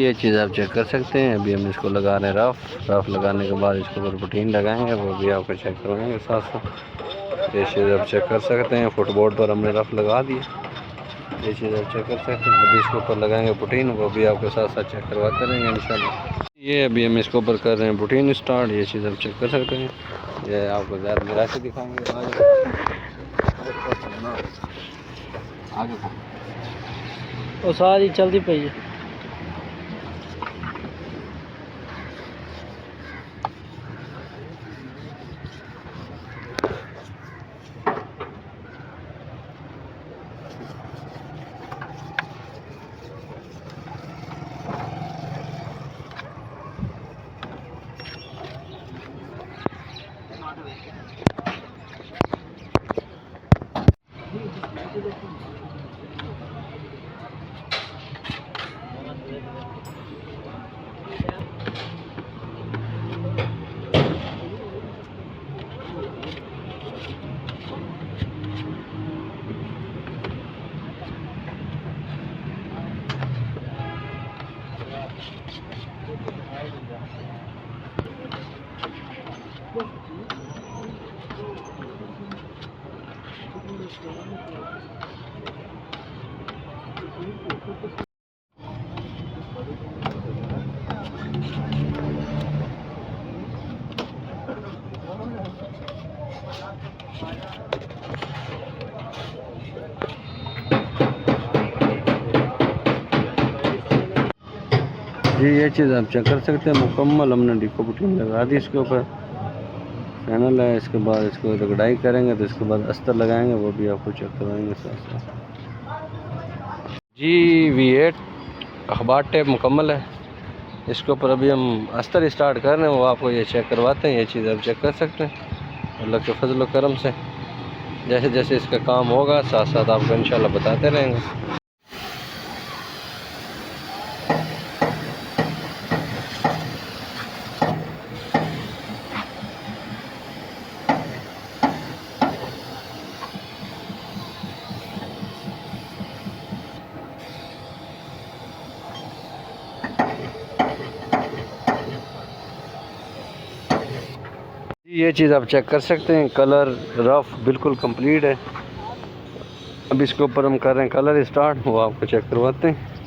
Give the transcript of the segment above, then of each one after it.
ये चीज़ आप चेक कर सकते हैं। अभी हम इसको लगा रहे हैं रफ लगाने के बाद इसके ऊपर पुटीन लगाएंगे, वो भी आपको चेक करवाएंगे साथ साथ। ये चीज़ आप चेक कर सकते हैं। फुटबोर्ड पर हमने रफ लगा दिया, ये चीज़ आप चेक कर सकते हैं। अभी इसके ऊपर लगाएंगे पुटीन, वो भी आपके साथ साथ चेक करवाते रहेंगे इंशाल्लाह। ये अभी हम इसके ऊपर कर रहे हैं पुटीन स्टार्ट, ये चीज़ आप चेक कर सकते हैं। ये आपको ज़्यादा मिला के दिखाएंगे आगे वो सारी चलती पई है। जी, ये चीज़ आप चेक कर सकते हैं। मुकम्मल हमने डिको पुटीन लगा दी इसके ऊपर, फैनल है। इसके बाद इसको रगड़ाई करेंगे तो इसके बाद अस्तर लगाएंगे, वो भी आपको चेक करवाएंगे साथ साथ। जी V8 अखबार टेप मुकम्मल है। इसके ऊपर अभी हम अस्तर स्टार्ट कर रहे हैं, वो आपको ये चेक करवाते हैं। ये चीज़ आप चेक कर सकते हैं। अल्लाह के फजल करम से जैसे जैसे इसका काम होगा साथ साथ आपको इंशाल्लाह बताते रहेंगे। ये चीज़ आप चेक कर सकते हैं। कलर रफ बिल्कुल कंप्लीट है। अब इसके ऊपर हम कर रहे हैं कलर स्टार्ट, वो आपको चेक करवाते हैं।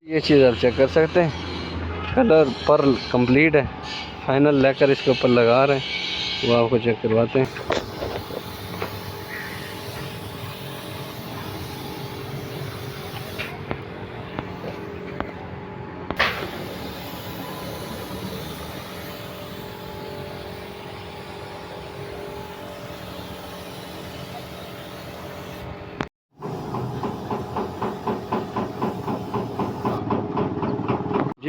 ये चीज़ आप चेक कर सकते हैं। कलर पर कंप्लीट है। फाइनल लेकर इसके ऊपर लगा रहे हैं, वो आपको चेक करवाते हैं।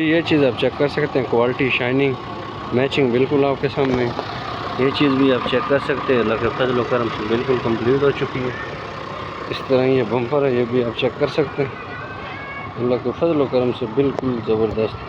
जी ये चीज़ आप चेक कर सकते हैं, क्वालिटी, शाइनिंग, मैचिंग बिल्कुल आपके सामने। ये चीज़ भी आप चेक कर सकते हैं, अल्लाह के फजल व करम से बिल्कुल कंप्लीट हो चुकी है। इस तरह ये बम्पर है, ये भी आप चेक कर सकते हैं, अल्लाह के फजल व करम से बिल्कुल ज़बरदस्त।